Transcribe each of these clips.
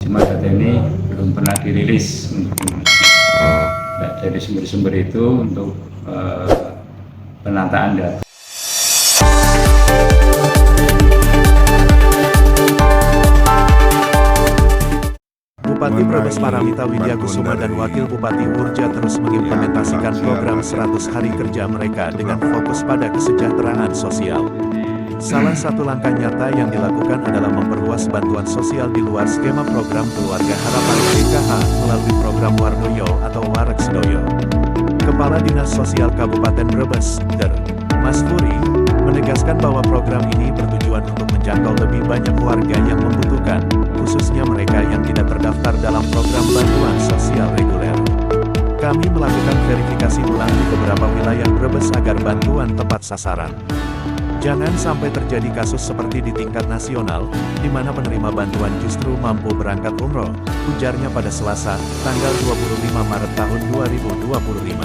cuma data ini belum pernah dirilis dari sumber-sumber itu untuk penataan data. Bupati Brebes Paramita Widyakusuma dan Wakil Bupati Wurja terus mengimplementasikan program 100 hari kerja mereka dengan fokus pada kesejahteraan sosial. Salah satu langkah nyata yang dilakukan adalah memperluas bantuan sosial di luar skema program Keluarga Harapan PKH melalui program Wardoyo atau Warak Sedoyo. Kepala Dinas Sosial Kabupaten Brebes, Der. Mas Furi, menegaskan bahwa program ini bertujuan untuk menjangkau lebih banyak warga yang membutuhkan, khususnya mereka yang tidak terdaftar dalam program bantuan sosial reguler. Kami melakukan verifikasi ulang di beberapa wilayah Brebes agar bantuan tepat sasaran. Jangan sampai terjadi kasus seperti di tingkat nasional, di mana penerima bantuan justru mampu berangkat umroh, ujarnya pada Selasa, tanggal 25 Maret tahun 2025.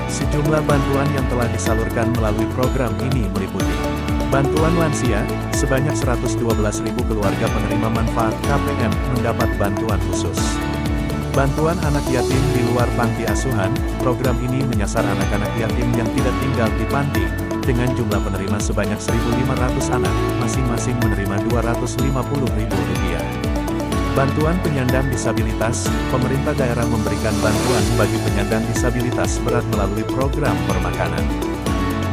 Sejumlah bantuan yang telah disalurkan melalui program ini meliputi bantuan lansia, sebanyak 112.000 keluarga penerima manfaat KPM mendapat bantuan khusus. Bantuan anak yatim di luar panti asuhan, program ini menyasar anak-anak yatim yang tidak tinggal di panti, dengan jumlah penerima sebanyak 1.500 anak, masing-masing menerima Rp250.000. Bantuan penyandang disabilitas, pemerintah daerah memberikan bantuan bagi penyandang disabilitas berat melalui program permakanan.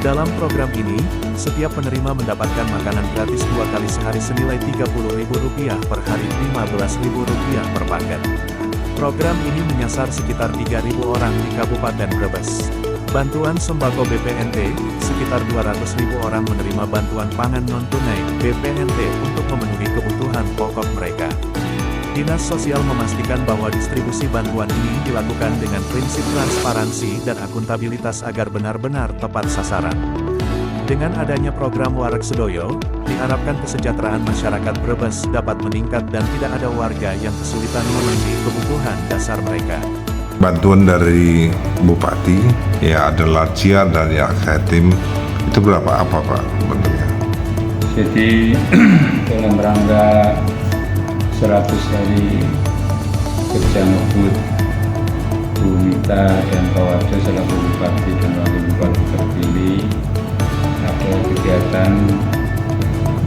Dalam program ini, setiap penerima mendapatkan makanan gratis 2 kali sehari senilai Rp30.000 per hari, Rp15.000 per paket. Program ini menyasar sekitar 3.000 orang di Kabupaten Brebes. Bantuan sembako BPNT, sekitar 200.000 orang menerima bantuan pangan non-tunai BPNT untuk memenuhi kebutuhan pokok mereka. Dinas Sosial memastikan bahwa distribusi bantuan ini dilakukan dengan prinsip transparansi dan akuntabilitas agar benar-benar tepat sasaran. Dengan adanya program Warak Sedoyo, diharapkan kesejahteraan masyarakat Brebes dapat meningkat dan tidak ada warga yang kesulitan memenuhi kebutuhan dasar mereka. Bantuan dari Bupati, ya ada lansia dan yang yatim, itu berapa apa Pak bentuknya? Jadi dalam rangka 100 hari kerja ngebut Bu Mita dan Pak Warjo selaku Bupati dan Wakil Bupati terpilih, ada kegiatan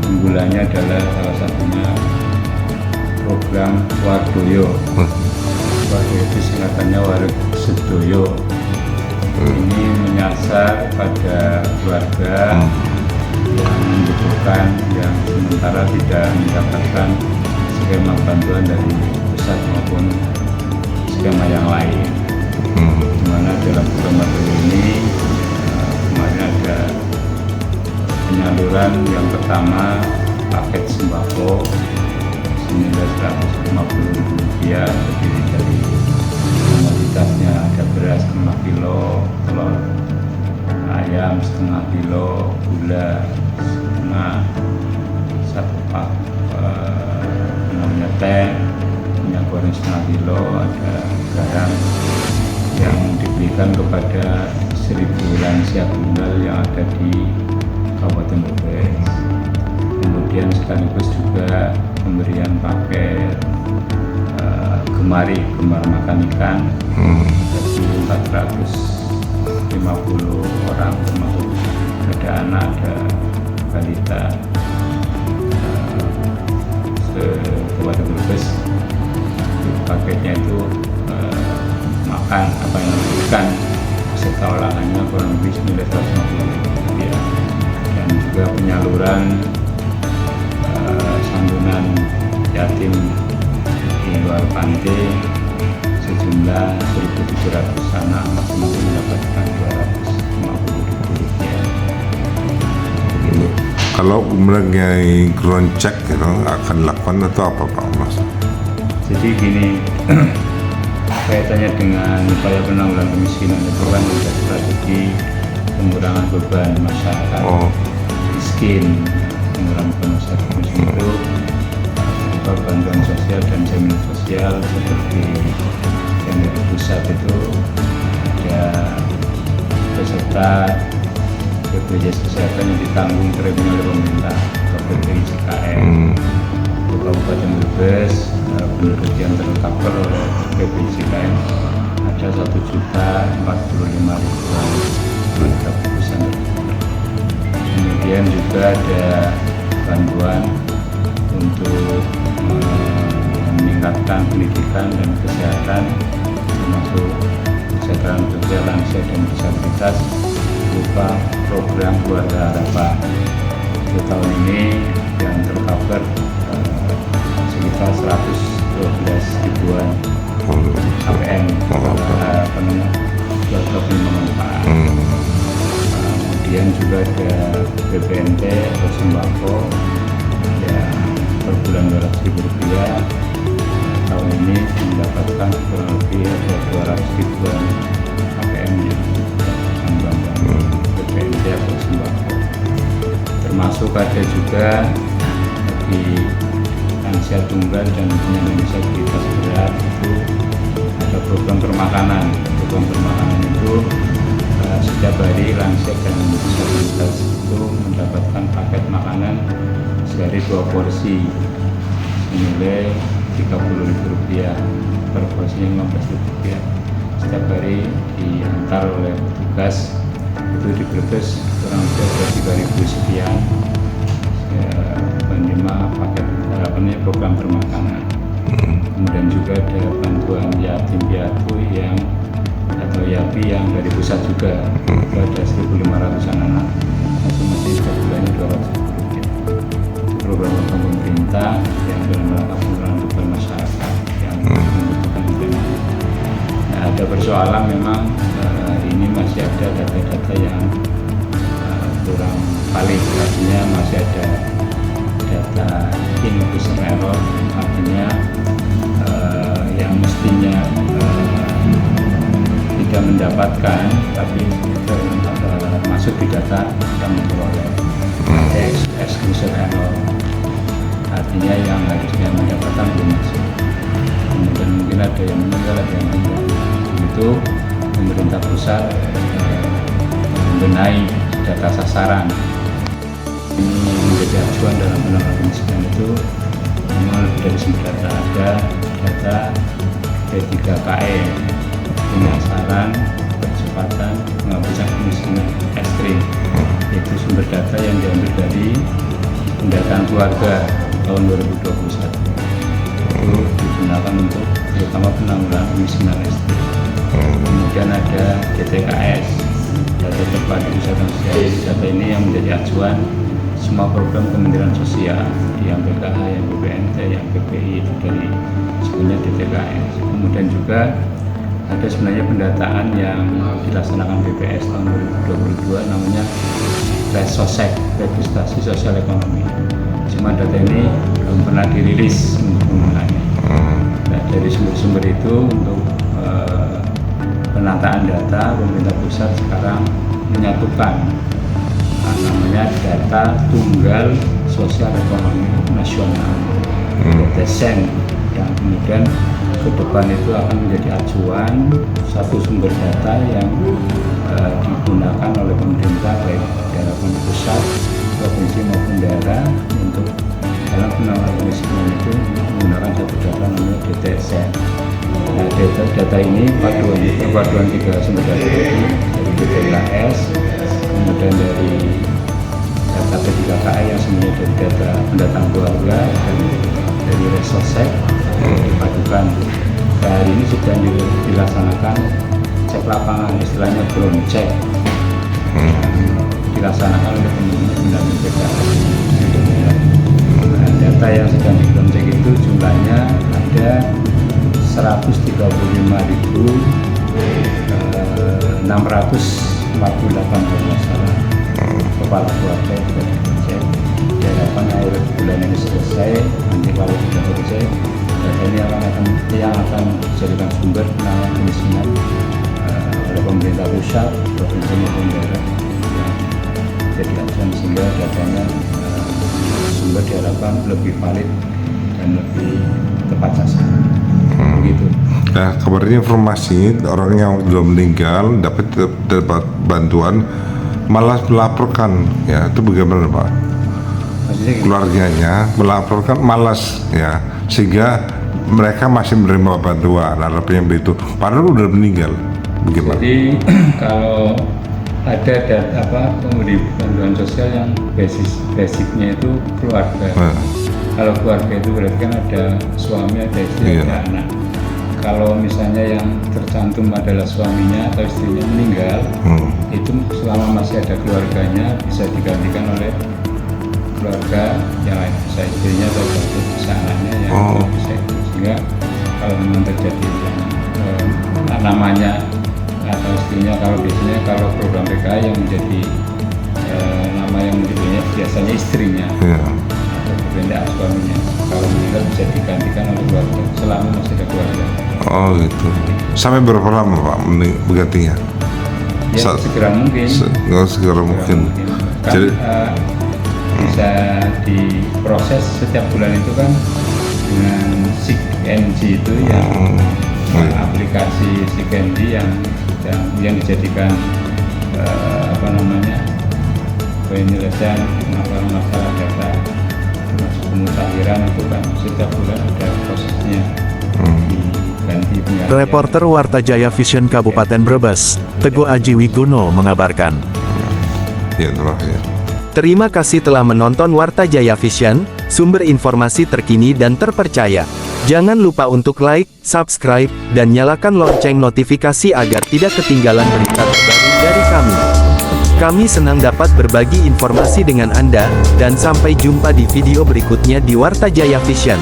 unggulannya adalah salah satunya program Wardoyo. Wardoyo itu singkatannya Warak Sedoyo. Ini menyasar pada keluarga yang membutuhkan, yang sementara tidak mendapatkan skema bantuan dari pusat maupun skema yang lain. Di mana dalam program Wardoyo ini kemarin ada penyaluran yang pertama paket sembako senilai Rp150.000, terdiri dari komoditasnya ada beras setengah kilo, telur ayam setengah kilo, gula setengah, 1 pak teh, minyak goreng setengah kilo, ada garam yang diberikan kepada 1.000 lansia tunggal yang ada di Kabupaten Brebes. Kemudian sekaligus juga pemberian paket gemar makan ikan bagi 450 orang, termasuk ada anak, ada balita Kabupaten Brebes. Paketnya itu makan apa yang diberikan serta olahannya kurang lebih senilai Rp150.000, dan juga penyaluran santunan yatim di luar panti sejumlah 1.700 anak, masing-masing mendapatkan Rp250.000. Kalau mengenai ground check gitu, akan dilakukan atau apa Pak Mas? Jadi gini, kaitannya dengan upaya penanggulangan kemiskinan itu kan ada strategi pengurangan beban masyarakat miskin. Pengurangan beban masyarakat miskin itu bantuan sosial dan jaminan sosial seperti yang dari pusat itu ada peserta BPJS Kesehatan yang ditanggung premium oleh pemerintah, BPJS KM. Untuk Kabupaten Brebes penduduk yang tercover oleh BPJKN ada 1.045.000 warga Bukusan. Kemudian juga ada bantuan untuk meningkatkan pendidikan dan kesehatan, termasuk kesejahteraan sosial lansia dan disabilitas berupa program Keluarga Harapan. Untuk tahun ini yang tercover sekitar 112 ribuan KPM keluarga penerima manfaat. Kemudian juga ada BPNT atau sembako yang per bulan Rp200.000. Tahun ini mendapatkan kurang lebih ada 200 ribuan KPM yang bantuan BPNT atau sembako. Termasuk ada juga bagi lansia tunggal dan penyandang disabilitas berat itu ada program permakanan. Program permakanan itu setiap hari lansia dan disabilitas itu mendapatkan paket makanan sehari 2 porsi senilai Rp30.000, per porsinya Rp15.000. Setiap hari diantar oleh petugas itu di Brebes kurang lebih 3.000 sekian menerima paket program permakanan. Kemudian juga ada bantuan yatim piatu yang atau YAPI yang dari pusat juga, itu ada 1.500 anak, masing-masing setiap bulannya Rp200.000. Program pemerintah yang dalam rangka pengurangan beban masyarakat yang membutuhkan dana. Nah, ada persoalan memang ini masih ada data-data yang kurang valid, artinya masih ada data user error, artinya yang mestinya tidak mendapatkan tapi masuk di data yang memperoleh user error, artinya yang harusnya mendapatkan belum masuk. Kemudian mungkin ada yang meninggal, ada yang tidak. Itu pemerintah pusat membenahi data sasaran. Ini menjadi acuan dalam penanganan kemiskinan itu memang lebih dari sumber data. Ada data P3KE, penyasaran percepatan penghapusan kemiskinan ekstrim. Itu sumber data yang diambil dari pendataan keluarga tahun 2021. Itu digunakan untuk terutama penanggulangan kemiskinan ekstrim. Kemudian ada DTKS, data terpadu wisata sosial. Data ini yang menjadi acuan semua program Kementerian Sosial, yang PKH, yang BPNT, yang PPI itu dari sebenarnya DTKS. Kemudian juga ada sebenarnya pendataan yang dilaksanakan BPS tahun 2022 namanya Resosek, Registrasi Sosial Ekonomi. Cuma data ini belum pernah dirilis untuk penggunaannya. Nah, dari sumber-sumber itu untuk penataan data, pemerintah pusat sekarang menyatukan namanya data tunggal sosial ekonomi nasional, DSEN, yang kemudian ke depan itu akan menjadi acuan satu sumber data yang digunakan oleh pemerintah baik daerah pusat, provinsi maupun daerah untuk dalam penanganan kemiskinan itu menggunakan satu data namanya DSEN. Nah, data ini perpaduan 3 sumber data dari DTKS, kemudian dari data P3KE yang sebenarnya dari data pendataan keluarga dan dari Resosek dipadukan. Nah, hari ini sudah dilaksanakan cek lapangan, istilahnya ground check, dilaksanakan oleh teman-teman PKS. Nah, data yang sedang di ground check itu jumlahnya ada 135.648 masalah kepala keluarga yang sudah dicek. Diharapkan akhir bulan ini selesai. Nanti kalau sudah selesai, data ini yang akan dijadikan sumber penanganan kemiskinan oleh pemerintah pusat, provinsi maupun daerah. Jadi acuan sehingga datanya sumber diharapkan lebih valid dan lebih tepat sasaran. Begitu. Nah, kabarnya informasi orang yang belum meninggal dapat bantuan malah melaporkan, ya itu bagaimana Pak? Maksudnya Keluarganya melaporkan malas, ya sehingga mereka masih menerima bantuan, harapannya begitu. Padahal udah meninggal. Bagaimana? Jadi kalau ada pemberi bantuan sosial yang basicnya itu keluarga. Kalau keluarga itu berarti kan ada suami, ada istri, Iya. ada anak. Kalau misalnya yang tercantum adalah suaminya atau istrinya meninggal, itu selama masih ada keluarganya bisa digantikan oleh keluarga yang lain, bisa istrinya atau bisa anaknya yang bisa itu. Sehingga kalau memang terjadi namanya atau istrinya, kalau biasanya kalau program PKI yang menjadi nama yang menjadinya biasanya istrinya atau berbeda suaminya. Kalau meninggal bisa digantikan oleh keluarga selama masih ada keluarga. Oh gitu. Sampai berapa lama Pak bergantinya? Ya segera mungkin. Segera mungkin. Kan, Jadi bisa diproses setiap bulan itu kan dengan SIG-NG itu yang aplikasi SIG-NG yang dijadikan penyelesaian masalah data termasuk pemutakhiran itu kan setiap bulan ada prosesnya diganti penggantian. Reporter Warta Jaya Vision Kabupaten Brebes, Teguh Aji Wigono mengabarkan. ya terakhir. Terima kasih telah menonton Warta Jaya Vision, sumber informasi terkini dan terpercaya. Jangan lupa untuk like, subscribe, dan nyalakan lonceng notifikasi agar tidak ketinggalan berita terbaru dari kami. Kami senang dapat berbagi informasi dengan Anda, dan sampai jumpa di video berikutnya di Warta Jaya Vision.